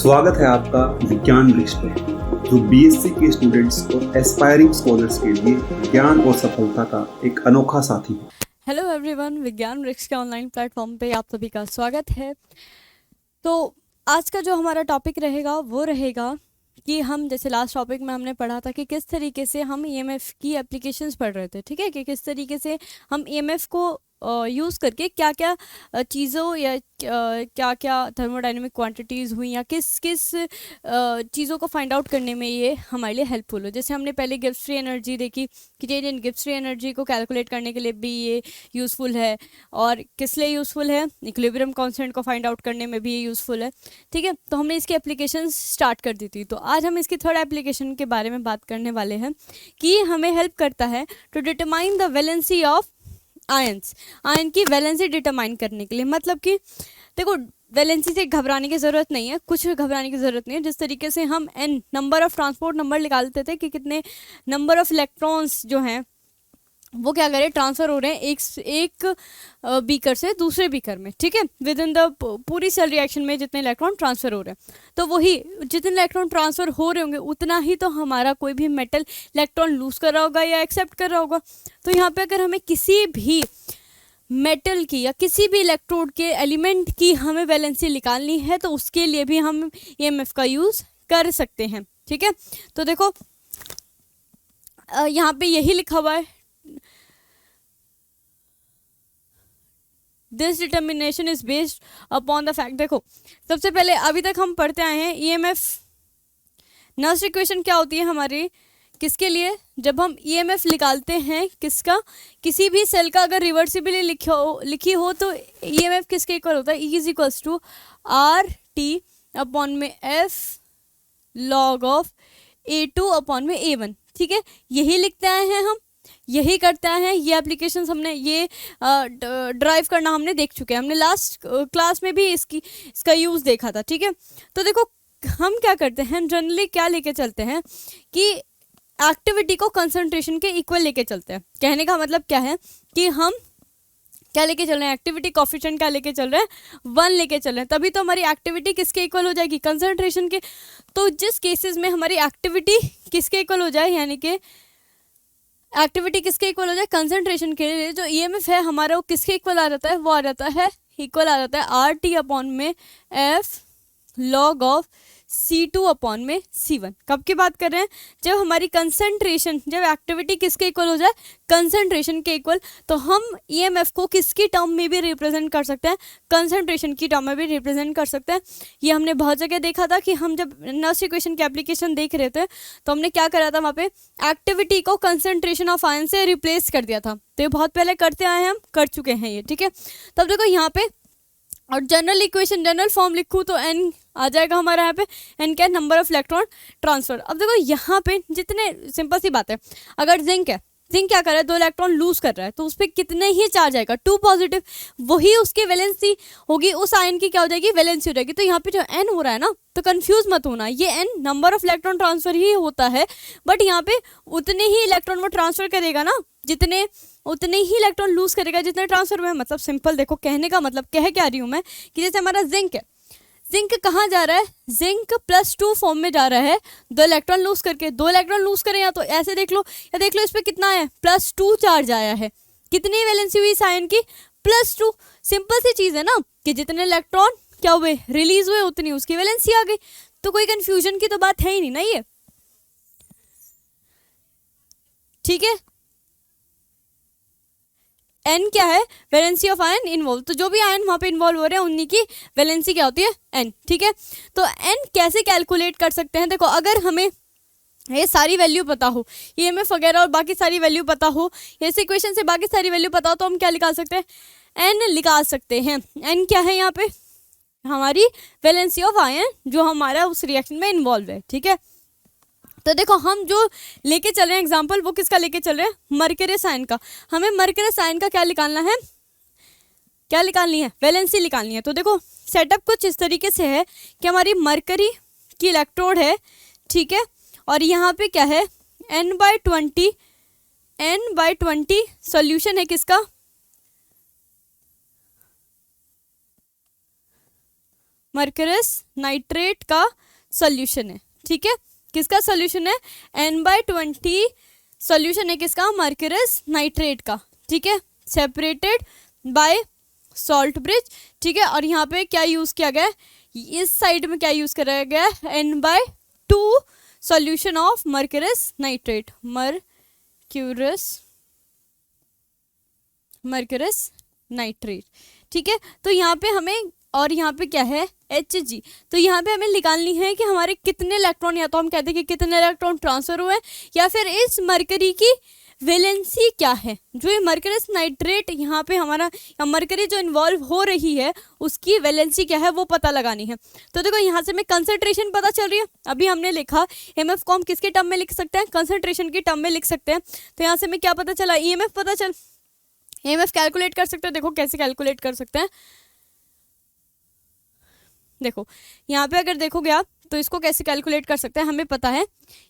स्वागत है आपका विज्ञान वृक्ष पर, जो बीएससी के स्टूडेंट्स और एस्पायरिंग स्कॉलर्स के लिए ज्ञान और सफलता का एक अनोखा साथी है। हेलो एवरीवन, विज्ञान वृक्ष के ऑनलाइन प्लेटफॉर्म पे आप सभी का स्वागत है। तो आज का जो हमारा टॉपिक रहेगा वो रहेगा कि हम जैसे लास्ट टॉपिक में हमने पढ़ा था कि किस तरीके से हम ईएमएफ की एप्लीकेशंस पढ़ रहे थे, ठीक है, कि किस तरीके से हम ईएमएफ को यूज़ करके क्या क्या चीज़ों या क्या क्या थर्मोडाइनमिक क्वांटिटीज़ हुई या किस किस चीज़ों को फाइंड आउट करने में ये हमारे लिए हेल्पफुल हो। जैसे हमने पहले गिब्स फ्री एनर्जी देखी कि change in Gibbs free energy को कैलकुलेट करने के लिए भी ये यूज़फुल है, और किस लिए यूज़फुल है, इक्विलिब्रियम कांस्टेंट को फाइंड आउट करने में भी ये यूज़फुल है, ठीक है। तो हमने इसकी एप्लीकेशन स्टार्ट कर दी थी। तो आज हम इसकी थर्ड एप्लीकेशन के बारे में बात करने वाले हैं कि हमें हेल्प करता है to determine the valency of ions, ions की वैलेंसी डिटरमाइन करने के लिए। मतलब कि देखो, वैलेंसी से घबराने की ज़रूरत नहीं है, कुछ घबराने की ज़रूरत नहीं है। जिस तरीके से हम N number of transport number निकालते थे कि कितने नंबर ऑफ इलेक्ट्रॉन्स जो हैं वो क्या करें, ट्रांसफ़र हो रहे हैं एक बीकर से दूसरे बीकर में, ठीक है, विद इन द पूरी सेल रिएक्शन में जितने इलेक्ट्रॉन ट्रांसफ़र हो रहे हैं, तो वही जितने इलेक्ट्रॉन ट्रांसफ़र हो रहे होंगे उतना ही तो हमारा कोई भी मेटल इलेक्ट्रॉन लूज़ कर रहा होगा या एक्सेप्ट कर रहा होगा। तो यहाँ पे अगर हमें किसी भी मेटल की या किसी भी इलेक्ट्रोड के एलिमेंट की हमें वैलेंसी निकालनी है तो उसके लिए भी हम ईएमएफ का यूज़ कर सकते हैं, ठीक है। तो देखो यहाँ पे यही लिखा हुआ है, this determination is based upon the fact. देखो, सबसे पहले अभी तक हम पढ़ते आए हैं ईएमएफ नर्स इक्वेशन क्या होती है हमारी, किसके लिए, जब हम ईएमएफ निकालते हैं किसका, किसी भी सेल का अगर रिवर्सिबली लिखी हो तो ईएमएफ किसके इक्वल होता है, E is equals to R T upon में F log of A2 upon में A1, ठीक है। यही लिखते आए हैं हम, यही करते आए हैं। ये एप्लीकेशंस हमने ये ड्राइव करना हमने देख चुके हैं, हमने लास्ट क्लास में भी इसका यूज़ देखा था, ठीक है। तो देखो हम क्या करते हैं, जनरली क्या लेके चलते हैं कि एक्टिविटी को कंसंट्रेशन के इक्वल लेके चलते हैं। कहने का मतलब क्या है कि हम क्या लेके चल रहे हैं, एक्टिविटी कोफिशिएंट क्या लेके चल रहे हैं, 1 लेके चल रहे हैं, तभी तो हमारी एक्टिविटी किसके इक्वल हो जाएगी, कंसंट्रेशन के। तो जिस केसेस में हमारी एक्टिविटी किसके इक्वल हो जाए, यानी कि एक्टिविटी किसके इक्वल हो जाए, कंसंट्रेशन के लिए जो ईएमएफ है हमारा वो किसके इक्वल आ जाता है, वो आ जाता है इक्वल आ जाता है आर टी अपॉन में F log of C2 upon में C1। कब की बात कर रहे हैं, जब हमारी कंसंट्रेशन, जब एक्टिविटी किसके इक्वल हो जाए, कंसंट्रेशन के इक्वल, तो हम ईएमएफ को किसकी टर्म में भी रिप्रेजेंट कर सकते हैं, कंसंट्रेशन की टर्म में भी रिप्रेजेंट कर सकते हैं। ये हमने बहुत जगह देखा था कि हम जब नर्स इक्वेशन की एप्लीकेशन देख रहे थे तो हमने क्या करा था, वहाँ पे एक्टिविटी को कंसंट्रेशन ऑफ आयन से रिप्लेस कर दिया था। तो ये बहुत पहले करते आए हैं, हम कर चुके हैं ये, ठीक है। तब देखो यहाँ पे, और जनरल इक्वेशन जनरल फॉर्म लिखूँ तो एन आ जाएगा हमारा, यहाँ पे एन क्या है, नंबर ऑफ इलेक्ट्रॉन ट्रांसफर। अब देखो यहाँ पे जितने, सिंपल सी बात है, अगर जिंक है, जिंक क्या कर रहा है, 2 इलेक्ट्रॉन लूज कर रहा है, तो उस पर कितने ही चार्ज आएगा, 2 पॉजिटिव, वही उसकी वैलेंसी होगी, उस आयन की क्या हो जाएगी, वैलेंसी हो जाएगी। तो यहाँ पे जो एन हो रहा है ना, तो कंफ्यूज मत होना, ये N number of electron transfer ही होता है, बट यहाँ पे उतने ही इलेक्ट्रॉन वो ट्रांसफर करेगा ना, जितने उतने ही इलेक्ट्रॉन लूज करेगा जितने ट्रांसफर हुए। मतलब सिंपल देखो, कहने का मतलब कह क्या रही हूँ मैं कि जैसे हमारा जिंक है, जिंक कहाँ जा रहा है, जिंक +2 फॉर्म में जा रहा है, 2 इलेक्ट्रॉन लूज करके, 2 इलेक्ट्रॉन लूज करें या तो ऐसे देख लो, या देख लो इस पर कितना है, +2 चार्ज आया है, कितनी वैलेंसी हुई इस आयन की, +2। सिंपल सी चीज़ है ना कि जितने इलेक्ट्रॉन क्या हुए, रिलीज हुए, उतनी उसकी वैलेंसी आ गई। तो कोई कन्फ्यूजन की तो बात है ही नहीं ना ये, ठीक है। एन क्या है, वैलेंसी ऑफ आयन इन्वॉल्व, तो जो भी आयन वहाँ पे इन्वॉल्व हो रहे हैं उन्हीं की वैलेंसी क्या होती है, एन, ठीक है। तो एन कैसे कैलकुलेट कर सकते हैं, देखो अगर हमें ये सारी वैल्यू पता हो, ईएमएफ वगैरह और बाकी सारी वैल्यू पता हो, इस इक्वेशन से बाकी सारी वैल्यू पता हो, तो हम क्या निकाल सकते हैं, एन निकाल सकते हैं। एन क्या है यहाँ पे, हमारी वैलेंसी ऑफ आयन जो हमारा उस रिएक्शन में इन्वॉल्व है, ठीक है। तो देखो हम जो लेके चल रहे हैं एग्जाम्पल, वो किसका लेके चल रहे हैं, मरकरस आयन का। हमें मरकरस आयन का क्या निकालना है, क्या निकालनी है, वैलेंसी निकालनी है। तो देखो सेटअप कुछ इस तरीके से है कि हमारी मरकरी की इलेक्ट्रोड है, ठीक है, और यहाँ पे क्या है, n/20 सॉल्यूशन है किसका, मर्करस नाइट्रेट का सॉल्यूशन है, ठीक है। किसका सॉल्यूशन है? N/20 सॉल्यूशन है किसका? मर्करस नाइट्रेट का, ठीक है, सेपरेटेड बाय सॉल्ट ब्रिज, ठीक है। और यहाँ पे क्या यूज किया गया है? इस साइड में क्या यूज करा गया है? N/2 solution of mercurous nitrate, mercurous nitrate, ठीक है। तो यहाँ पे हमें, और यहाँ पे क्या है? Hg। तो यहाँ पे हमें निकालनी है कि हमारे कितने इलेक्ट्रॉन, या तो हम कहते हैं कि कितने इलेक्ट्रॉन ट्रांसफर हुए हैं, या फिर इस मरकरी की वैलेंसी क्या है। जो ये मर्करस नाइट्रेट यहाँ पे हमारा, या मरकरी जो इन्वॉल्व हो रही है उसकी वैलेंसी क्या है वो पता लगानी है। तो देखो यहाँ से हमें कंसंट्रेशन पता चल रही है। अभी हमने लिखा EMF को हम किसके टर्म में लिख सकते हैं? कंसंट्रेशन के टर्म में लिख सकते हैं। तो यहाँ से हमें क्या पता चला? EMF पता चल, EMF कैलकुलेट कर सकते हैं। देखो कैसे कैलकुलेट कर सकते हैं, देखो यहाँ पे अगर देखोगे आप तो इसको कैसे कैलकुलेट कर सकते हैं, हमें पता है।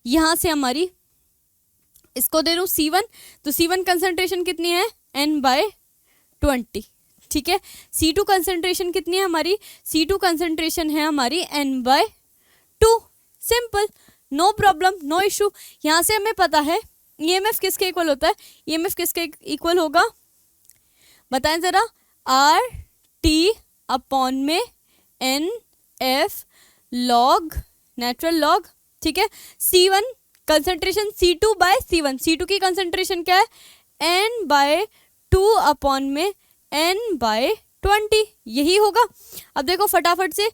यहाँ से हमारी, इसको दे दूँ C1, तो C1 कंसंट्रेशन कितनी है? N/20, ठीक है। C2 कंसंट्रेशन कितनी है हमारी? C2 कंसंट्रेशन है हमारी N/2। Simple, no problem, no issue. यहाँ से हमें पता है EMF किसके इक्वल होता है? EMF किसके इक्वल होगा बताएं जरा? RT/में NF log, नेचुरल लॉग, ठीक है। C1 कंसंट्रेशन C2/C1, C2 की कंसंट्रेशन क्या है? N/2 में N/20, यही होगा। अब देखो फटाफट से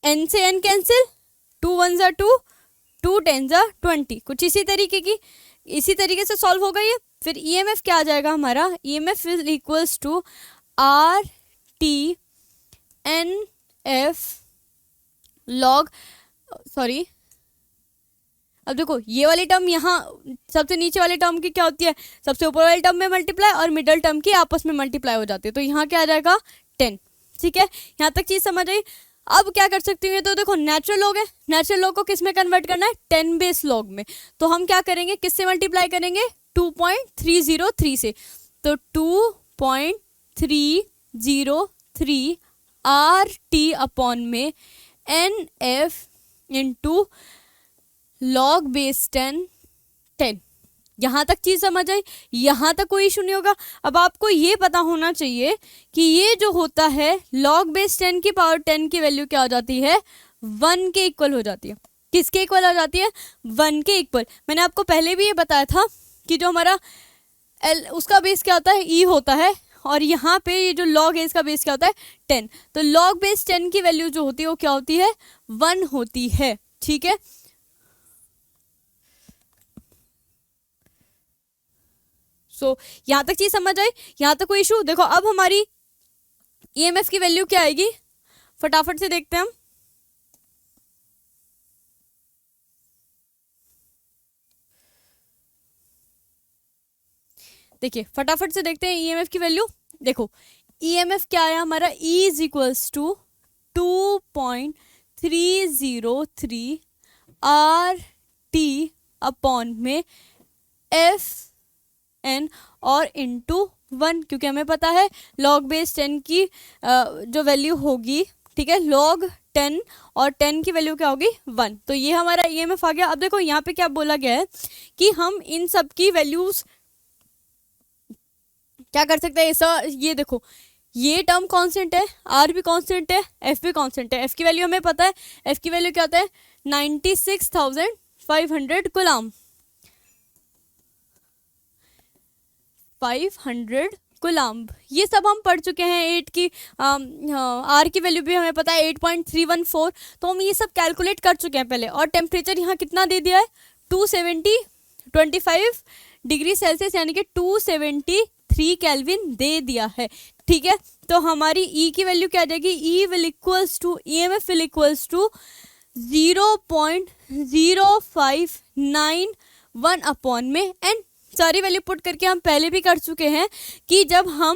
N से N कैंसिल, 2 1 ज़ा 2, 2 10 ज़ा 20, कुछ इसी तरीके से सॉल्व होगा ये। फिर EMF क्या आ जाएगा हमारा? EMF is equals to RT/NF log, sorry, अब देखो ये वाली टर्म यहाँ सबसे नीचे वाले टर्म की क्या होती है? सबसे ऊपर वाले टर्म में मल्टीप्लाई और मिडल टर्म की आपस में मल्टीप्लाई हो जाती है। तो यहाँ क्या आ जाएगा? 10, ठीक है। यहाँ तक चीज़ समझ आई। अब क्या कर सकती हूँ? तो देखो नेचुरल लॉग है, नेचुरल लॉग को किस में कन्वर्ट करना है? 10 बेस लॉग में। तो हम क्या करेंगे? किससे मल्टीप्लाई करेंगे? 2.303 से। तो 2.303 RT/में NF इंटू log बेस 10। यहाँ तक चीज़ समझ आई, यहाँ तक कोई इशू नहीं होगा। अब आपको ये पता होना चाहिए कि ये जो होता है log बेस 10 की पावर 10 की वैल्यू क्या हो जाती है? 1 के इक्वल हो जाती है। किसके इक्वल हो जाती है? 1 के इक्वल। मैंने आपको पहले भी ये बताया था कि जो हमारा L उसका बेस क्या होता है? E होता है, और यहाँ पे ये जो log है इसका बेस क्या होता है? 10। तो log बेस 10 की वैल्यू जो होती है वो क्या होती है? 1 होती है, ठीक है। सो यहाँ तक चीज समझ आई, यहाँ तक कोई इशू? देखो अब हमारी EMF की वैल्यू क्या आएगी, फटाफट से देखते हैं हम। देखिए फटाफट से देखते हैं EMF की वैल्यू। देखो EMF क्या आया हमारा? E is equals to 2.303 RT/ में FN और इंटू 1, क्योंकि हमें पता है log बेस 10 की जो वैल्यू होगी, ठीक है, log 10 और 10 की वैल्यू क्या होगी? 1। तो ये हमारा EMF आ गया। अब देखो यहाँ पे क्या बोला गया है कि हम इन सब की वैल्यूज क्या कर सकते हैं? ऐसा ये देखो, ये टर्म कांस्टेंट है, R भी कांस्टेंट है, F भी कांस्टेंट है। F की वैल्यू हमें पता है, F की वैल्यू क्या होता है? 96,500 कूलम, 500 कूलम्ब। ये सब हम पढ़ चुके हैं। 8 की R की वैल्यू भी हमें पता है 8.314। तो हम ये सब कैलकुलेट कर चुके हैं पहले। और टेम्परेचर यहाँ कितना दे दिया है? 225 डिग्री सेल्सियस, यानी कि 273 केल्विन दे दिया है, ठीक है। तो हमारी E की वैल्यू क्या आ जाएगी? E will equals to, EMF will equals to 0.0591 में N। सारी वैल्यू पुट करके हम पहले भी कर चुके हैं कि जब हम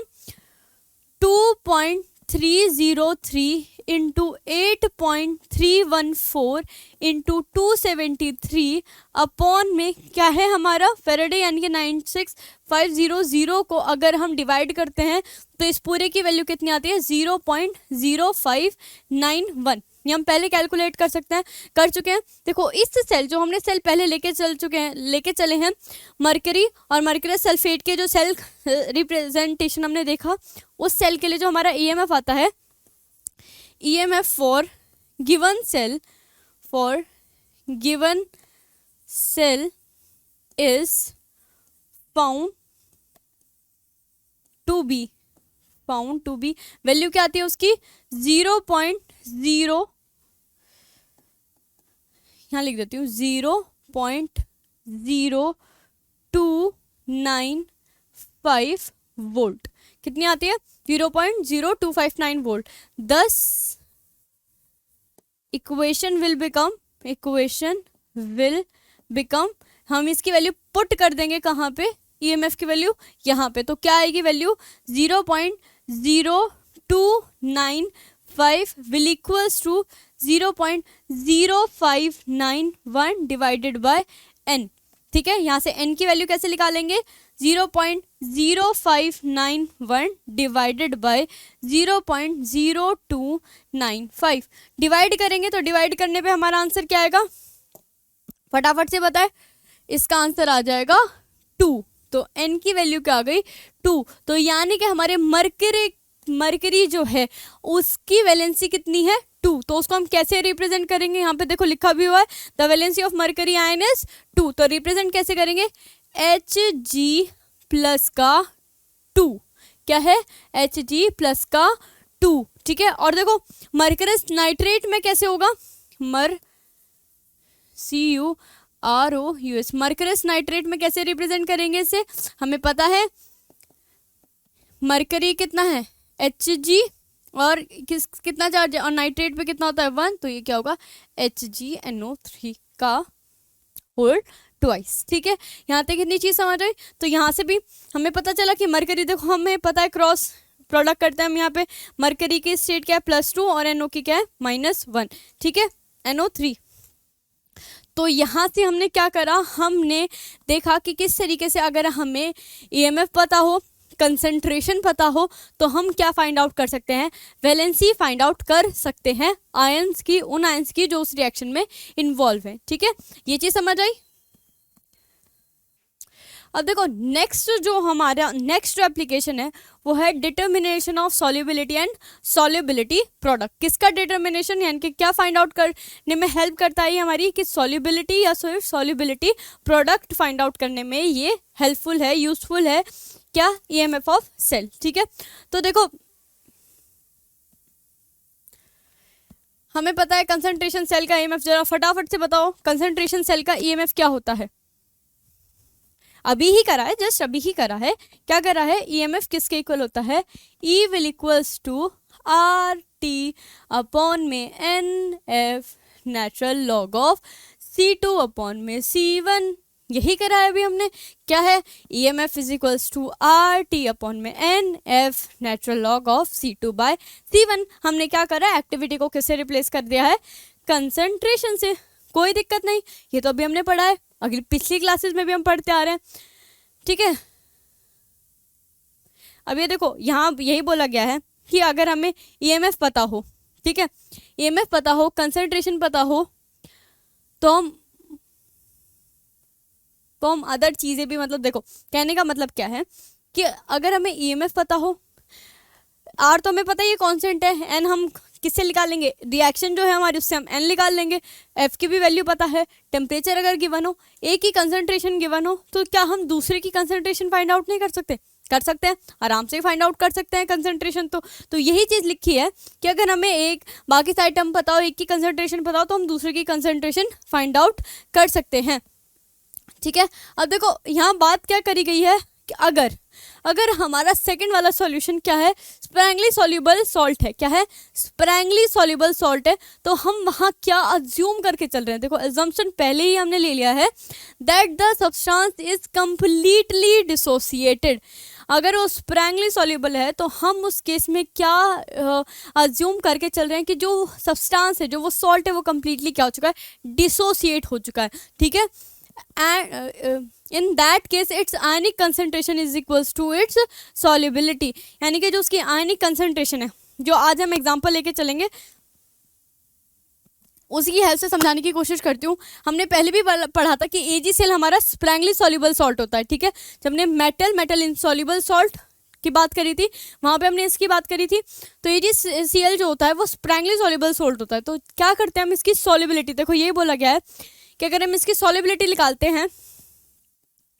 2.303 इंटू 8.314 इंटू 273 अपॉन में क्या है हमारा फेरेडे यानी कि 96500 को अगर हम डिवाइड करते हैं तो इस पूरे की वैल्यू कितनी आती है 0.0591। ये हम पहले कैलकुलेट कर सकते हैं, कर चुके हैं। देखो इस सेल जो हमने सेल पहले लेके चले हैं मरकरी और मरकरस सल्फेट के जो सेल रिप्रेजेंटेशन हमने देखा, उस सेल के लिए जो हमारा ईएमएफ आता है, EMF for given cell is found to be value क्या आती है उसकी 0.0, यहाँ लिख देती हूँ 0.0295 वोल्ट। कितनी आती है 0.0259 वोल्ट। दस इक्वेशन विल बिकम हम इसकी वैल्यू पुट कर देंगे कहाँ पे, ईएमएफ की वैल्यू यहाँ पे, तो क्या आएगी value 0.0295 will equals to 0.0591 divided by n। ठीक है, यहाँ से n की वैल्यू कैसे निकालेंगे 0.0591 डिवाइडेड बाय 0.0295 डिवाइड करेंगे तो डिवाइड करने पे हमारा आंसर क्या आएगा, फटाफट से बताए, इसका आंसर आ जाएगा 2। तो n की वैल्यू क्या आ गई 2। तो यानी कि हमारे मरकरी जो है उसकी वैलेंसी कितनी है 2। तो उसको हम कैसे रिप्रेजेंट करेंगे, यहाँ पे देखो लिखा भी हुआ है the valency of mercury ion is 2। तो रिप्रेजेंट कैसे करेंगे Hg प्लस का 2, क्या है Hg प्लस का 2। ठीक है, और देखो मरकरस नाइट्रेट में कैसे होगा, CuROUS मरकरस नाइट्रेट में कैसे रिप्रेजेंट करेंगे इसे, हमें पता है मरकरी कितना है Hg और कितना चार्ज है और नाइट्रेट पे कितना होता है 1, तो ये क्या होगा HgNO3 का होल ट्वाइस। ठीक है, यहाँ तक कितनी चीज़ समझ आई। तो यहाँ से भी हमें पता चला कि मरकरी, देखो हमें पता है क्रॉस प्रोडक्ट करते हैं हम, यहाँ पे मरकरी की स्टेट क्या है +2 और NO की क्या है -1। ठीक है, NO3। तो यहाँ से हमने क्या करा, हमने देखा कि किस तरीके से अगर हमें ईएमएफ पता हो, कंसंट्रेशन पता हो, तो हम क्या फाइंड आउट कर सकते हैं, वैलेंसी फाइंड आउट कर सकते हैं आयंस की, उन आयंस की जो उस रिएक्शन में इन्वॉल्व है। ठीक है, ये चीज़ समझ आई। अब देखो नेक्स्ट जो हमारा नेक्स्ट एप्लीकेशन है वो है determination of solubility and solubility product. किसका डिटर्मिनेशन, यानी कि क्या फाइंड आउट करने में हेल्प करता है हमारी, कि सॉल्युबिलिटी या सिर्फ सॉल्युबिलिटी प्रोडक्ट फाइंड आउट करने में ये हेल्पफुल है, यूजफुल है, क्या ईएमएफ ऑफ सेल। ठीक है, तो देखो हमें पता है कंसंट्रेशन सेल का ईएमएफ, जरा फटाफट से बताओ कंसंट्रेशन सेल का ईएमएफ क्या होता है। अभी ही करा है, जस्ट अभी ही करा है, क्या करा है, ईएमएफ किसके इक्वल होता है, E will equals to RT upon में NF natural log of C2 upon में C1। यही करा है अभी हमने, क्या है, EMF is equals to RT upon में NF natural log of C2 by C1। हमने क्या करा, एक्टिविटी को किससे रिप्लेस कर दिया है, कंसंट्रेशन से। कोई दिक्कत नहीं, ये तो अभी हमने पढ़ा है, अगली पिछली क्लासेस में भी हम पढ़ते आ रहे हैं। ठीक है, अब ये देखो यहाँ यही बोला गया है कि अगर हमें ईएमएफ पता हो, ठीक है, ईएमएफ पता हो, कंसंट्रेशन पता हो, तो हम अदर चीज़ें भी, मतलब देखो कहने का मतलब क्या है कि अगर हमें ईएमएफ पता हो, आर तो हमें पता है ये कांस्टेंट है, एन हम किससे निकालेंगे, रिएक्शन जो है हमारी उससे हम एन निकाल लेंगे, एफ की भी वैल्यू पता है, टेम्परेचर अगर गिवन हो, एक ही कंसंट्रेशन गिवन हो, तो क्या हम दूसरे की कंसंट्रेशन फाइंड आउट नहीं कर सकते, कर सकते हैं, आराम से फाइंड आउट कर सकते हैं कंसंट्रेशन। तो यही चीज़ लिखी है कि अगर हमें एक बाकी सारे टर्म पता हो, एक की कंसंट्रेशन पता हो, तो हम दूसरे की कंसंट्रेशन फाइंड आउट कर सकते हैं। ठीक है, अब देखो यहाँ बात क्या करी गई है कि अगर हमारा सेकंड वाला सॉल्यूशन क्या है, स्प्रैंगली सॉल्युबल सॉल्ट है, क्या है, स्प्रैंगली सॉल्युबल सॉल्ट है, तो हम वहाँ क्या अज्यूम करके चल रहे हैं, देखो अजम्पशन पहले ही हमने ले लिया है that the substance is completely dissociated. अगर वो स्प्रैंगली सॉल्युबल है तो हम उस केस में क्या अज्यूम करके चल रहे हैं कि जो सब्सटेंस है, जो वो सॉल्ट है, वो कम्प्लीटली क्या हो चुका है, डिसोसिएट हो चुका है, ठीक है। And in that case its ionic concentration is equals to its solubility, यानी कि जो उसकी आयनिक कंसंट्रेशन है, जो आज हम एग्जांपल लेके चलेंगे उसी की हेल्प से समझाने की कोशिश करती हूँ। हमने पहले भी पढ़ा था कि AgCl हमारा स्प्रैंगली सॉल्युबल सॉल्ट होता है, ठीक है। जब हमने मेटल इनसॉल्युबल सॉल्ट की बात करी थी वहाँ पे हमने इसकी बात करी थी। तो AgCl जो होता है वो स्प्रैंगली सॉल्युबल सॉल्ट होता है। तो क्या करते हैं हम, इसकी सॉल्युबिलिटी, देखो ये बोला गया है कि अगर हम इसकी सॉल्युबिलिटी निकालते हैं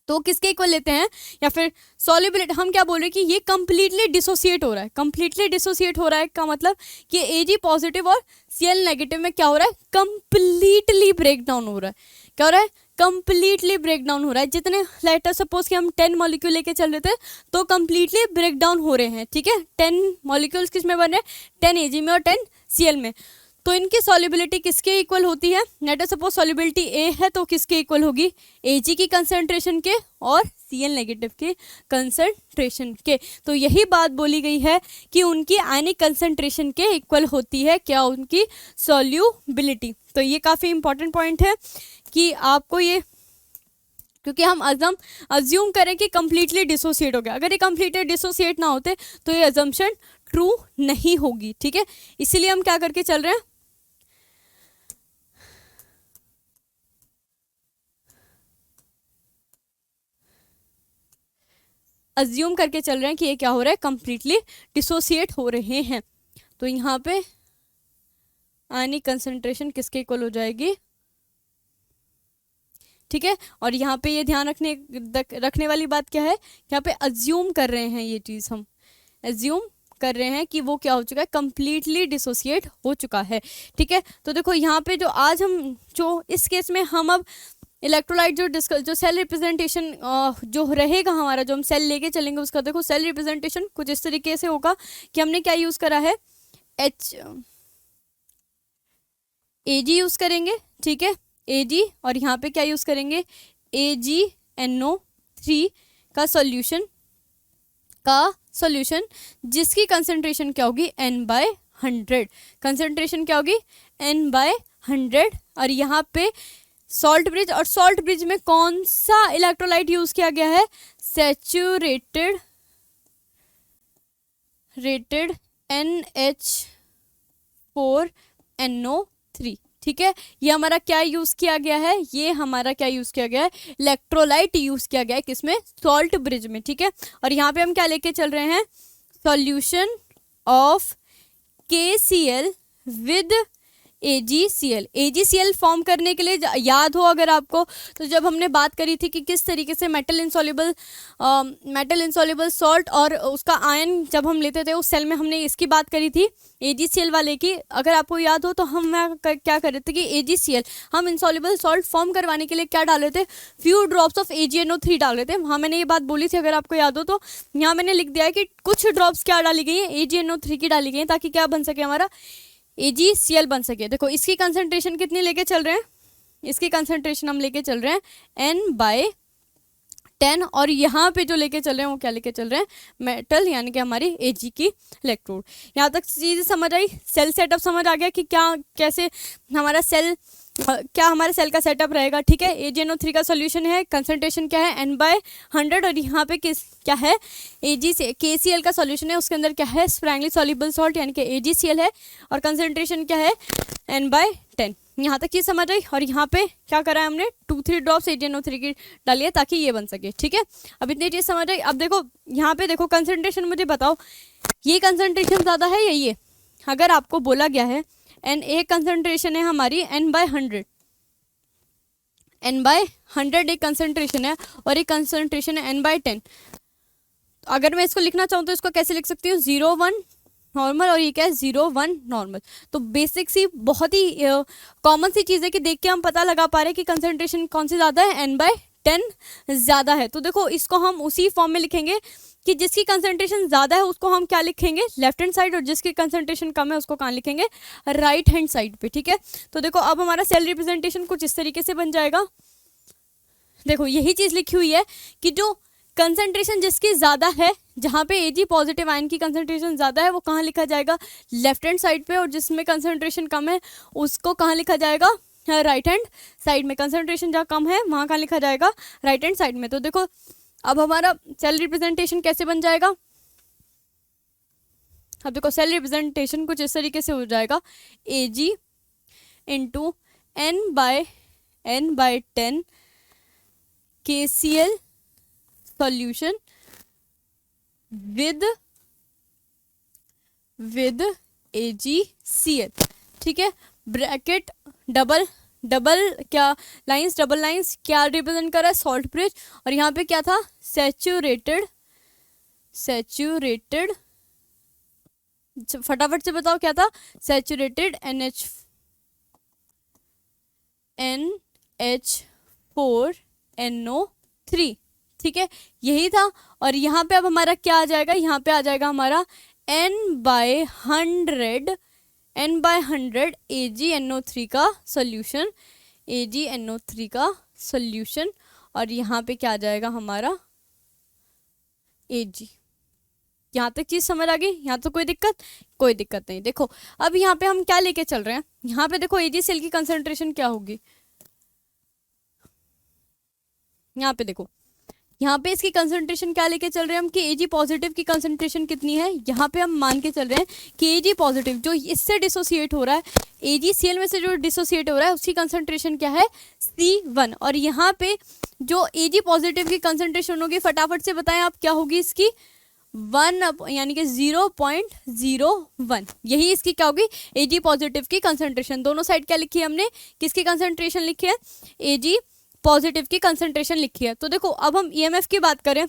तो किसके इक्वल लेते हैं, या फिर सॉल्युबिलिटी हम क्या बोल रहे हैं कि ये कंप्लीटली डिसोसिएट हो रहा है। कंप्लीटली डिसोसिएट हो रहा है का मतलब कि Ag पॉजिटिव और Cl नेगेटिव में क्या हो रहा है, कंप्लीटली ब्रेक डाउन हो रहा है। क्या हो रहा है, कंप्लीटली ब्रेक डाउन हो रहा है। जितने लेटर सपोज कि हम 10 मॉलिक्यूल लेके चल रहे थे तो कंप्लीटली ब्रेक डाउन हो रहे हैं, ठीक है। 10 मॉलिक्यूल्स किस में बन रहे हैं, 10 Ag में और 10 Cl में। तो इनकी सॉल्युबिलिटी किसके इक्वल होती है, let us suppose solubility A है तो किसके इक्वल होगी, Ag की कंसंट्रेशन के और Cl नेगेटिव के कंसंट्रेशन के। तो यही बात बोली गई है कि उनकी आयनिक कंसंट्रेशन के इक्वल होती है क्या, उनकी सॉल्युबिलिटी। तो ये काफ़ी इंपॉर्टेंट पॉइंट है कि आपको ये, क्योंकि हम अज्यूम करें कि कंप्लीटली डिसोसिएट हो गया। अगर ये कंप्लीटली डिसोसिएट ना होते तो ये अजम्पशन ट्रू नहीं होगी, ठीक है। इसीलिए हम क्या करके चल रहे हैं, अज्यूम करके चल रहे हैं कि ये क्या हो रहा है, कंप्लीटली डिसोसिएट हो रहे हैं। तो यहाँ पे आयनिक कंसंट्रेशन किसके इक्वल हो जाएगी, ठीक है। और यहाँ पे ये ध्यान रखने वाली बात क्या है, यहाँ पे अज्यूम कर रहे हैं, ये चीज़ हम अज्यूम कर रहे हैं कि वो क्या हो चुका है, कंप्लीटली डिसोसिएट हो चुका है, ठीक है। तो देखो यहाँ पे जो आज हम जो इस केस में हम अब इलेक्ट्रोलाइट जो सेल रिप्रेजेंटेशन जो रहेगा हमारा, जो हम सेल लेके चलेंगे उसका, देखो सेल रिप्रेजेंटेशन कुछ इस तरीके से होगा कि हमने क्या यूज़ करा है, Ag यूज़ करेंगे, ठीक है, Ag, और यहाँ पे क्या यूज़ करेंगे, AgNO3 का सॉल्यूशन जिसकी कंसंट्रेशन क्या होगी, N/100। कंसंट्रेशन क्या होगी, N/100। और यहाँ पे सॉल्ट ब्रिज, और सॉल्ट ब्रिज में कौन सा इलेक्ट्रोलाइट यूज किया गया है, सैचुरेटेड NH4NO3, ठीक है। ये हमारा क्या यूज़ किया गया है, ये हमारा क्या यूज़ किया गया है, इलेक्ट्रोलाइट यूज़ किया गया है किसमें, सॉल्ट ब्रिज में, ठीक है। और यहाँ पे हम क्या लेके चल रहे हैं, solution of KCl with AgCl form करने के लिए याद हो अगर आपको, तो जब हमने बात करी थी कि किस तरीके से मेटल इनसॉल्युबल सॉल्ट और उसका आयन जब हम लेते थे उस सेल में, हमने इसकी बात करी थी AgCl वाले की। अगर आपको याद हो तो हम क्या कर रहे थे कि AgCl हम इनसॉल्युबल सॉल्ट फॉर्म करवाने के लिए क्या डाल रहे थे, फ्यू ड्रॉप्स ऑफ AgNO3 डाल रहे थे। वहाँ मैंने ये बात बोली थी, अगर आपको याद हो तो यहाँ मैंने लिख दिया है कि कुछ ड्रॉप्स क्या डाली गई है, AgNO3 की डाली गई है, ताकि क्या बन सके, हमारा AgCl बन सके। देखो इसकी कंसंट्रेशन कितनी लेके चल रहे हैं, इसकी कंसंट्रेशन हम लेके चल रहे हैं N/10, और यहाँ पे जो लेके चल रहे हैं वो क्या लेके चल रहे हैं, मेटल, यानी कि हमारी Ag की इलेक्ट्रोड। यहाँ तक चीज़ समझ आई, सेल सेटअप समझ आ गया कि क्या कैसे हमारा सेल, क्या हमारे सेल का सेटअप रहेगा, ठीक है। AgNO3 का सॉल्यूशन है, कंसंट्रेशन क्या है, N/100, और यहाँ पे क्या है, KCl का सॉल्यूशन है, उसके अंदर क्या है, स्प्रैंगली सॉल्युबल सॉल्ट यानी कि AgCl है, और कंसंट्रेशन क्या है, N/10। यहाँ तक ये समझ आई। और यहाँ पे क्या करा है हमने, 2-3 ड्रॉप्स AgNO3 की डाली है ताकि ये बन सके, ठीक है। अब इतनी चीज़ समझ आई। अब देखो यहाँ पे देखो कंसंट्रेशन, मुझे बताओ ये कंसंट्रेशन ज़्यादा है या ये, अगर आपको बोला गया है एक कंसंट्रेशन है हमारी N/100 एक कंसंट्रेशन है, और एक कंसंट्रेशन है N/10। अगर मैं इसको लिखना चाहूँ तो इसको कैसे लिख सकती हूँ, 0-1 नॉर्मल, और ये क्या है, 0-1 नॉर्मल। तो बेसिक सी बहुत ही कॉमन सी चीज़ है कि देख के हम पता लगा पा रहे हैं कि कंसंट्रेशन कौन सी ज़्यादा है, N/10 ज़्यादा है। तो देखो इसको हम उसी फॉर्म में लिखेंगे कि जिसकी कंसंट्रेशन ज़्यादा है उसको हम क्या लिखेंगे, लेफ्ट हैंड साइड, और जिसकी कंसंट्रेशन कम है उसको कहाँ लिखेंगे, राइट हैंड साइड पे, ठीक है। तो देखो अब हमारा सेल रिप्रेजेंटेशन कुछ इस तरीके से बन जाएगा। देखो यही चीज़ लिखी हुई है कि जो कंसंट्रेशन जिसकी ज़्यादा है, जहाँ पे Ag पॉजिटिव आयन की कंसंट्रेशन ज़्यादा है वो कहाँ लिखा जाएगा, लेफ्ट हैंड साइड पे, और जिसमें कंसंट्रेशन कम है उसको कहाँ लिखा जाएगा, राइट हैंड साइड में। कंसंट्रेशन जहाँ कम है वहाँ कहाँ लिखा जाएगा, राइट हैंड साइड में। तो देखो अब हमारा सेल रिप्रेजेंटेशन कैसे बन जाएगा, अब देखो सेल रिप्रेजेंटेशन कुछ इस तरीके से हो जाएगा, Ag into n by 10 KCl solution with AgCl, ठीक है। ब्रैकेट डबल क्या लाइंस, डबल लाइंस क्या रिप्रेजेंट कर रहा है, सॉल्ट ब्रिज, और यहाँ पे क्या था, सैचुरेटेड, फटाफट से बताओ क्या था, सैचुरेटेड NH4NO3, ठीक है, यही था। और यहाँ पे अब हमारा क्या आ जाएगा, यहाँ पे आ जाएगा हमारा n बाय 100 AgNO3 का सॉल्यूशन, AgNO3 का सॉल्यूशन, और यहाँ पे क्या आ जाएगा हमारा Ag। यहाँ तक चीज़ समझ आ गई, यहाँ तो कोई दिक्कत नहीं। देखो अब यहाँ पे हम क्या लेके चल रहे हैं, यहाँ पे देखो AgCl की कंसंट्रेशन क्या होगी, यहाँ पे देखो, यहाँ पे इसकी कंसंट्रेशन क्या लेके चल रहे हैं हम कि Ag पॉजिटिव की कंसंट्रेशन कितनी है, यहाँ पे हम मान के चल रहे हैं कि Ag पॉजिटिव जो इससे डिसोसिएट हो रहा है, AgCl में से जो डिसोसिएट हो रहा है उसकी कंसंट्रेशन क्या है, C1, और यहाँ पे जो Ag पॉजिटिव की कंसंट्रेशन होगी फटाफट से बताएं आप क्या होगी इसकी, 1 यानी कि 0.01, यही इसकी क्या होगी, Ag पॉजिटिव की कंसंट्रेशन। दोनों साइड क्या लिखी है हमने, किसकी कंसंट्रेशन लिखी है, Ag पॉजिटिव की कंसंट्रेशन लिखी है। तो देखो अब हम ईएमएफ की बात करें,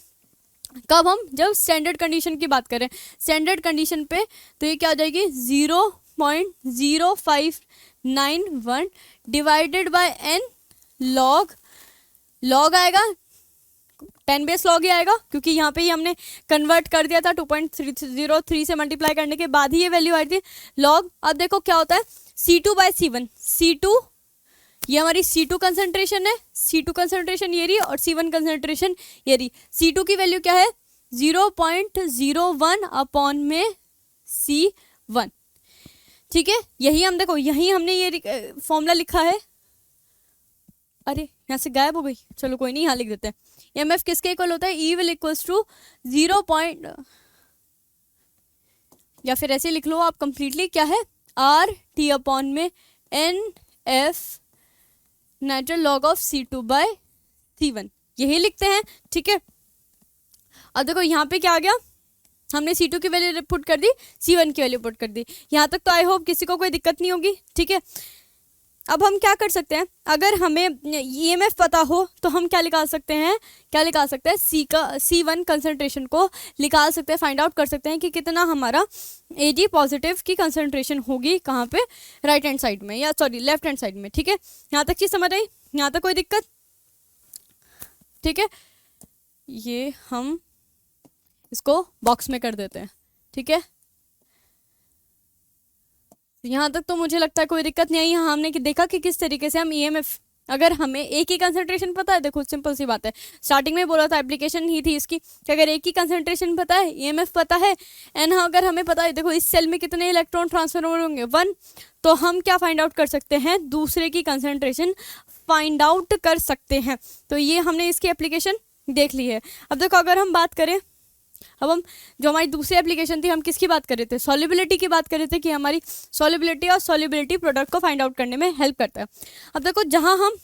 कब हम जब स्टैंडर्ड कंडीशन की बात करें, स्टैंडर्ड कंडीशन पे तो ये क्या हो जाएगी 0.0591 डिवाइडेड बाय n लॉग आएगा 10 बेस लॉग ही आएगा, क्योंकि यहाँ पे ही हमने कन्वर्ट कर दिया था 2.303 से मल्टीप्लाई करने के बाद ही ये वैल्यू आई थी लॉग। अब देखो क्या होता है C2 बाय C1, C2 ये हमारी C2 कंसंट्रेशन है, C2 कंसंट्रेशन ये रही और C1 कंसंट्रेशन ये रही। C2 की वैल्यू क्या है 0.01 अपॉन में C1, ठीक है। यही हम देखो यही हमने ये फॉर्मूला लिखा है, अरे यहाँ से गायब हो गई, चलो कोई नहीं यहाँ लिख देते हैं। EMF किसके इक्वल होता है, E विल इक्वल्स टू 0. या फिर ऐसे लिख लो आप कंप्लीटली, क्या है RT अपॉन में NF natural log of C2 by C1, यही लिखते हैं, ठीक है। अब देखो यहाँ पे क्या आ गया, हमने C2 की वैल्यू पुट कर दी, C1 की वैल्यू पुट कर दी। यहाँ तक तो आई होप किसी को कोई दिक्कत नहीं होगी, ठीक है। अब हम क्या कर सकते हैं, अगर हमें EMF पता हो तो हम क्या निकाल सकते हैं, C1 कंसंट्रेशन को निकाल सकते हैं, फाइंड आउट कर सकते हैं कि कितना हमारा Ag पॉजिटिव की कंसंट्रेशन होगी, कहाँ पे, राइट हैंड साइड में, या सॉरी लेफ्ट हैंड साइड में, ठीक है। यहाँ तक चीज़ समझ आई, यहाँ तक कोई दिक्कत, ठीक है। ये हम इसको बॉक्स में कर देते हैं, ठीक है। यहाँ तक तो मुझे लगता है कोई दिक्कत नहीं आई। यहाँ हमने देखा कि किस तरीके से हम EMF, अगर हमें एक ही कंसंट्रेशन पता है, देखो सिंपल सी बात है, स्टार्टिंग में बोला था एप्लीकेशन ही थी इसकी कि अगर एक ही कंसंट्रेशन पता है, EMF पता है, एंड अगर हमें पता है देखो इस सेल में कितने इलेक्ट्रॉन ट्रांसफर होंगे 1, तो हम क्या फाइंड आउट कर सकते हैं, दूसरे की कंसंट्रेशन फाइंड आउट कर सकते हैं। तो ये हमने इसकी एप्लीकेशन देख ली है। अब देखो अगर हम बात करें, अब हम जो हमारी दूसरी एप्लीकेशन थी हम किसकी बात कर रहे थे, सॉल्युबिलिटी की बात कर रहे थे कि हमारी सॉल्युबिलिटी और सॉल्युबिलिटी प्रोडक्ट को फाइंड आउट करने में हेल्प करता है। अब देखो जहां हम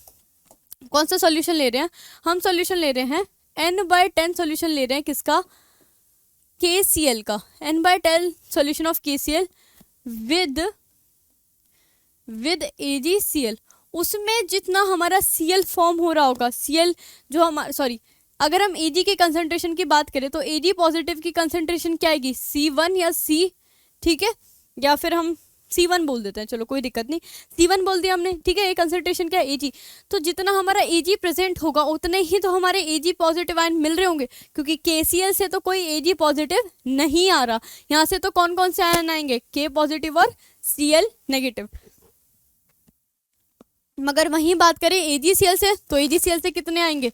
कौन सा सॉल्यूशन ले रहे हैं, हम सॉल्यूशन ले रहे हैं n/10 सॉल्यूशन ले रहे हैं किसका, KCl का, n/10 solution of KCl with AgCl। उसमें जितना हमारा Cl फॉर्म हो रहा होगा, Cl जो हमारा सॉरी अगर हम Ag की कंसंट्रेशन की बात करें तो Ag पॉजिटिव की कंसंट्रेशन क्या आएगी, C1 या C, ठीक है, या फिर हम C1 बोल देते हैं, चलो कोई दिक्कत नहीं, C1 बोल दिया हमने, ठीक है। ये कंसंट्रेशन क्या है Ag, तो जितना हमारा Ag प्रेजेंट होगा उतने ही तो हमारे Ag पॉजिटिव आयन मिल रहे होंगे, क्योंकि KCl से तो कोई Ag पॉजिटिव नहीं आ रहा, यहाँ से तो कौन कौन से आयन आएंगे, K पॉजिटिव और Cl नेगेटिव। मगर वहीं बात करें AgCl से, तो AgCl से कितने आएंगे,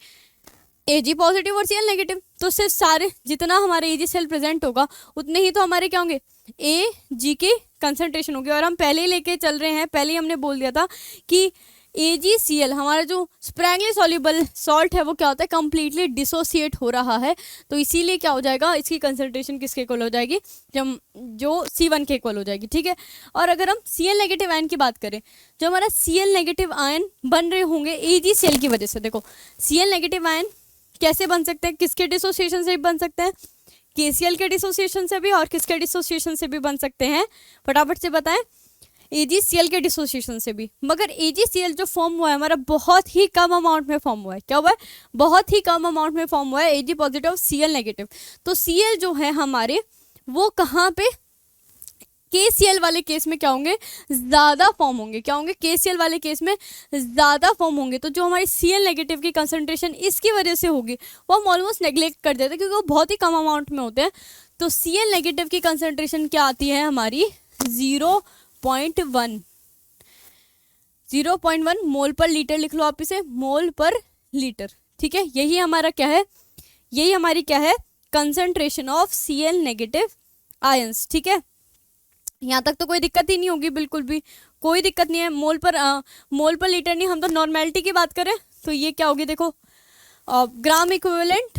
Ag पॉजिटिव और Cl नेगेटिव, तो सिर्फ सारे जितना हमारे Ag सेल प्रेजेंट होगा उतने ही तो हमारे क्या होंगे, Ag के कंसंट्रेशन होंगे। और हम पहले ही लेके चल रहे हैं, पहले ही हमने बोल दिया था कि AgCl हमारा जो स्प्रैंगली सॉल्युबल सॉल्ट है वो क्या होता है, कंप्लीटली डिसोसिएट हो रहा है, तो इसीलिए क्या हो जाएगा, इसकी कंसंट्रेशन किसके इक्वल हो जाएगी, जब जो C1 के इक्वल हो जाएगी, ठीक है। और अगर हम Cl नेगेटिव आयन की बात करें, जो हमारा Cl नेगेटिव आयन बन रहे होंगे AgCl की वजह से, देखो Cl नेगेटिव आयन कैसे बन सकते हैं, किसके डिसोसिएशन से भी बन सकते हैं, KCl के डिसोसिएशन से भी, और किसके डिसोसिएशन से भी बन सकते हैं, फटाफट से बताएं, AgCl के डिसोसिएशन से भी। मगर AgCl जो फॉर्म हुआ है हमारा बहुत ही कम अमाउंट में फॉर्म हुआ है, क्या हुआ है, बहुत ही कम अमाउंट में फॉर्म हुआ है Ag पॉजिटिव Cl नेगेटिव। तो Cl जो है हमारे वो कहाँ पे, KCl वाले केस में क्या होंगे, ज़्यादा फॉर्म होंगे, क्या होंगे, KCl वाले केस में ज़्यादा फॉर्म होंगे। तो जो हमारी Cl नेगेटिव की कंसंट्रेशन इसकी वजह से होगी वो हम ऑलमोस्ट नेग्लेक्ट कर देते हैं क्योंकि वो बहुत ही कम अमाउंट में होते हैं। तो Cl नेगेटिव की कंसंट्रेशन क्या आती है हमारी 0.1 मोल पर लीटर, लिख लो आप इसे, मोल पर लीटर, ठीक है। यही हमारा क्या है, यही हमारी क्या है, concentration of Cl negative ions, ठीक है। यहाँ तक तो कोई दिक्कत ही नहीं होगी, बिल्कुल भी कोई दिक्कत नहीं है। मोल पर लीटर नहीं, हम तो नॉर्मेलिटी की बात करें तो ये क्या होगी, देखो ग्राम इक्विवेलेंट,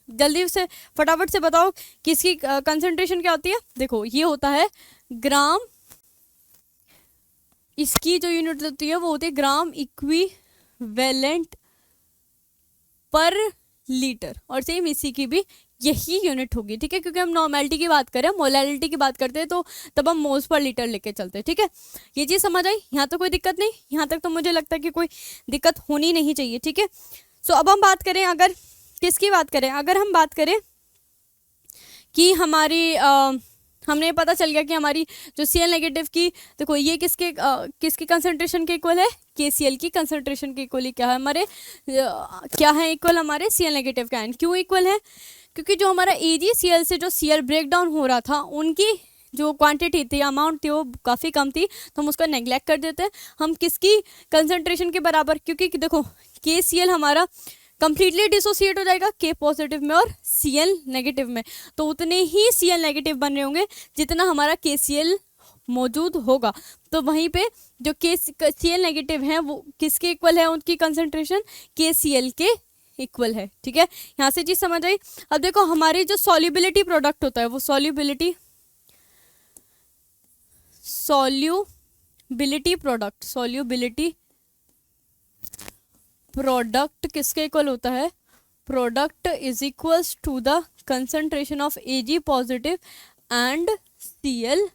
जल्दी से फटाफट से बताओ किसकी कंसंट्रेशन क्या होती है, देखो ये होता है ग्राम, इसकी जो यूनिट होती है वो होती है ग्राम इक्विवेलेंट पर लीटर, और सेम इसी की भी यही यूनिट होगी, ठीक है। क्योंकि हम नॉर्मेलिटी की बात करें, मोलैलिटी की बात करते हैं तो तब हम मोल्स पर लीटर लेके चलते हैं, ठीक है। ये चीज़ समझ आई, यहाँ तो कोई दिक्कत नहीं, यहाँ तक तो मुझे लगता है कि कोई दिक्कत होनी नहीं चाहिए, ठीक है। सो अब हम बात करें, अगर किसकी बात करें, अगर हम बात करें कि हमारी हमने पता चल गया कि हमारी जो Cl नेगेटिव की, देखो ये किसकी कंसंट्रेशन के इक्वल है, KCl की कंसंट्रेशन के इक्वल ही क्या है हमारे, क्या है इक्वल हमारे Cl नेगेटिव का आयन। क्यों इक्वल है, क्योंकि जो हमारा AgCl से जो Cl ब्रेक डाउन हो रहा था उनकी जो क्वांटिटी थी, अमाउंट थी, वो काफ़ी कम थी, तो हम उसका नेग्लेक्ट कर देते हैं। हम किसकी कंसंट्रेशन के बराबर, क्योंकि देखो KCl हमारा कंप्लीटली डिसोसिएट हो जाएगा K पॉजिटिव में और Cl नेगेटिव में, तो उतने ही Cl नेगेटिव बन रहे होंगे जितना हमारा KCl मौजूद होगा। तो वहीं पे जो Cl नेगेटिव हैं वो किसके इक्वल है, उनकी कंसंट्रेशन KCl के इक्वल है, ठीक है। यहाँ से चीज़ समझ आई। अब देखो हमारी जो सॉल्युबिलिटी प्रोडक्ट होता है वो सॉल्युबिलिटी प्रोडक्ट किसके इक्वल होता है, product is equals to the concentration of Ag positive and Cl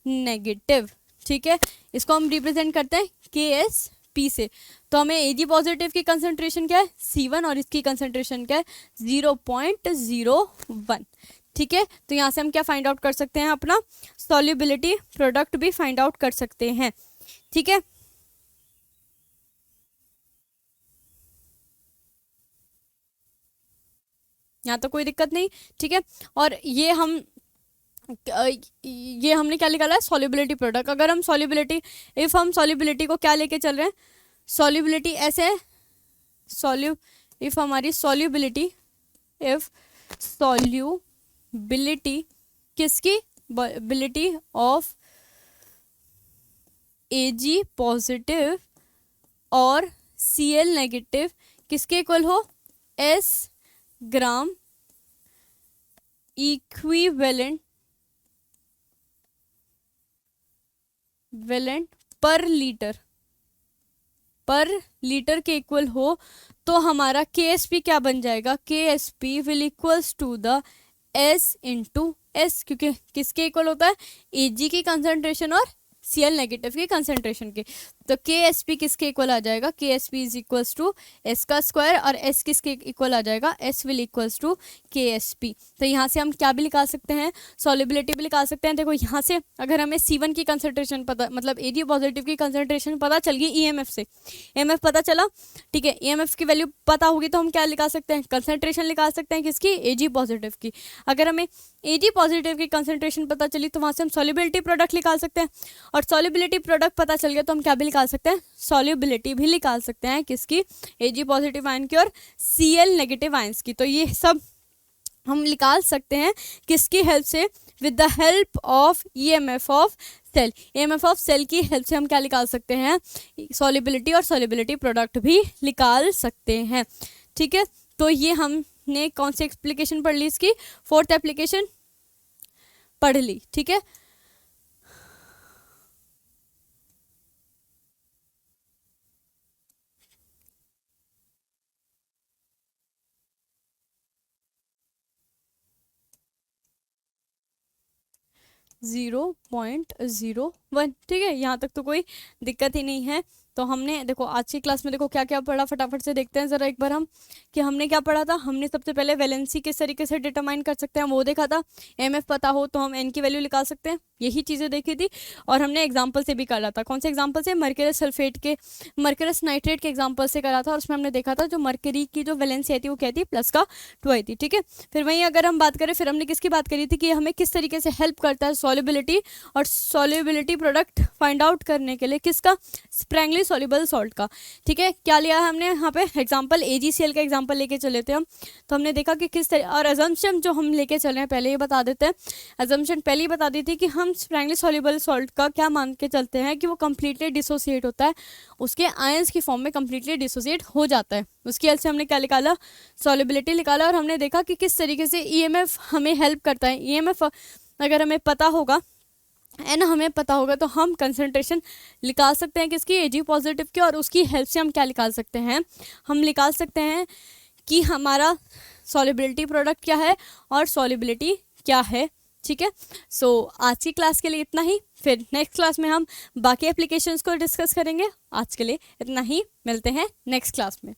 negative, ठीक है। इसको हम रिप्रेजेंट करते हैं KSP से। तो हमें Ag पॉजिटिव की कंसंट्रेशन क्या है C1 और इसकी कंसंट्रेशन क्या है 0.01, ठीक है। तो यहाँ से हम क्या फाइंड आउट कर सकते हैं, अपना सॉल्युबिलिटी प्रोडक्ट भी फाइंड आउट कर सकते हैं, ठीक है। यहाँ तो कोई दिक्कत नहीं, ठीक है। और ये हमने क्या निकाला है, सॉल्युबिलिटी प्रोडक्ट। अगर हम सॉल्युबिलिटी, इफ हम सॉल्युबिलिटी को क्या लेके चल रहे हैं, सॉल्युबिलिटी ऐसे है, इफ हमारी सॉल्युबिलिटी किसकी, बिलिटी ऑफ Ag पॉजिटिव और Cl नेगेटिव किसके इक्वल हो, S ग्राम इक्विवेलेंट पर लीटर के इक्वल हो, तो हमारा KSP क्या बन जाएगा, KSP will equals to the S into S, क्योंकि किसके इक्वल होता है, Ag की कंसंट्रेशन और Cl नेगेटिव की कंसंट्रेशन के। तो KSP किसके इक्वल आ जाएगा, KSP is equals to S का स्क्वायर, और S किसके इक्वल आ जाएगा, S will equals to KSP। तो यहाँ से हम क्या भी निकाल सकते हैं, सॉल्युबिलिटी भी निकाल सकते हैं। देखो यहाँ से अगर हमें C1 की कंसंट्रेशन पता, मतलब Ag पॉजिटिव की कंसंट्रेशन पता चल गई EMF से, EMF पता चला, ठीक है। EMF की वैल्यू पता होगी तो हम क्या निकाल सकते हैं, कंसंट्रेशन निकाल सकते हैं किसकी, Ag पॉजिटिव की। अगर हमें Ag पॉजिटिव की कंसंट्रेशन पता चली तो वहाँ से हम सॉल्युबिलिटी प्रोडक्ट निकाल सकते हैं, और सॉल्युबिलिटी प्रोडक्ट पता चल गया तो हम क्या भी निकाल सकते हैं, सॉल्युबिलिटी भी निकाल सकते हैं किसकी, Ag पॉजिटिव आयन की और Cl नेगेटिव आयंस की। तो ये सब हम निकाल सकते हैं किसकी हेल्प से, with the help of EMF of cell. EMF of cell की हेल्प से हम क्या निकाल सकते हैं, सॉल्युबिलिटी और सॉल्युबिलिटी प्रोडक्ट भी निकाल सकते हैं। ठीक है, तो ये हमने कौन सी एप्लीकेशन पढ़ ली, इसकी 4th एप्लीकेशन पढ़ ली। ठीक है, ज़ीरो 0.01। ठीक है, यहाँ तक तो कोई दिक्कत ही नहीं है। तो हमने देखो आज की क्लास में देखो क्या क्या पढ़ा, फटाफट से देखते हैं ज़रा एक बार हम कि हमने क्या पढ़ा था। हमने सबसे पहले वैलेंसी किस तरीके से डिटरमाइन कर सकते हैं वो देखा था। एमएफ पता हो तो हम एन की वैल्यू निकाल सकते हैं, यही चीज़ें देखी थी। और हमने एग्जाम्पल से भी करा था, कौन से एग्जाम्पल से, मर्करस सल्फेट के, मर्करस नाइट्रेट के एग्जाम्पल से करा था। और उसमें हमने देखा था जो मर्करी की जो वैलेंसी आई थी वो क्या थी, +2 आई थी। ठीक है, फिर वहीं अगर हम बात करें, फिर हमने किसकी बात करी थी कि हमें किस तरीके से हेल्प करता है सॉल्युबिलिटी और सॉल्युबिलिटी प्रोडक्ट फाइंड आउट करने के लिए, किसका, स्प्रैंगली सॉल्युबल सॉल्ट का। ठीक है, क्या लिया है हमने यहाँ पे एग्जांपल, AgCl का एग्जांपल लेके चले थे हम। तो हमने देखा कि किस तरह, और अजम्पशन जो हम लेके चले हैं पहले ही बता देते हैं। अजम्पशन पहले ही बता दी थी कि हम स्प्रैंगली सॉल्युबल सॉल्ट का क्या मान के चलते हैं कि वो कंप्लीटली डिसोसिएट होता है, उसके आयंस की फॉर्म में कंप्लीटली डिसोसिएट हो जाता है। उसकी हेल्प से हमने क्या निकाला, सॉल्युबिलिटी निकाला। और हमने देखा कि किस तरीके से ईएमएफ हमें हेल्प करता है। ईएमएफ अगर हमें पता होगा, है ना, हमें पता होगा तो हम कंसंट्रेशन निकाल सकते हैं किसकी, Ag पॉजिटिव की। और उसकी हेल्प से हम क्या निकाल सकते हैं, हम निकाल सकते हैं कि हमारा सॉल्युबिलिटी प्रोडक्ट क्या है और सॉल्युबिलिटी क्या है। ठीक है, सो आज की क्लास के लिए इतना ही, फिर नेक्स्ट क्लास में हम बाकी एप्लीकेशंस को डिस्कस करेंगे। आज के लिए इतना ही, मिलते हैं नेक्स्ट क्लास में।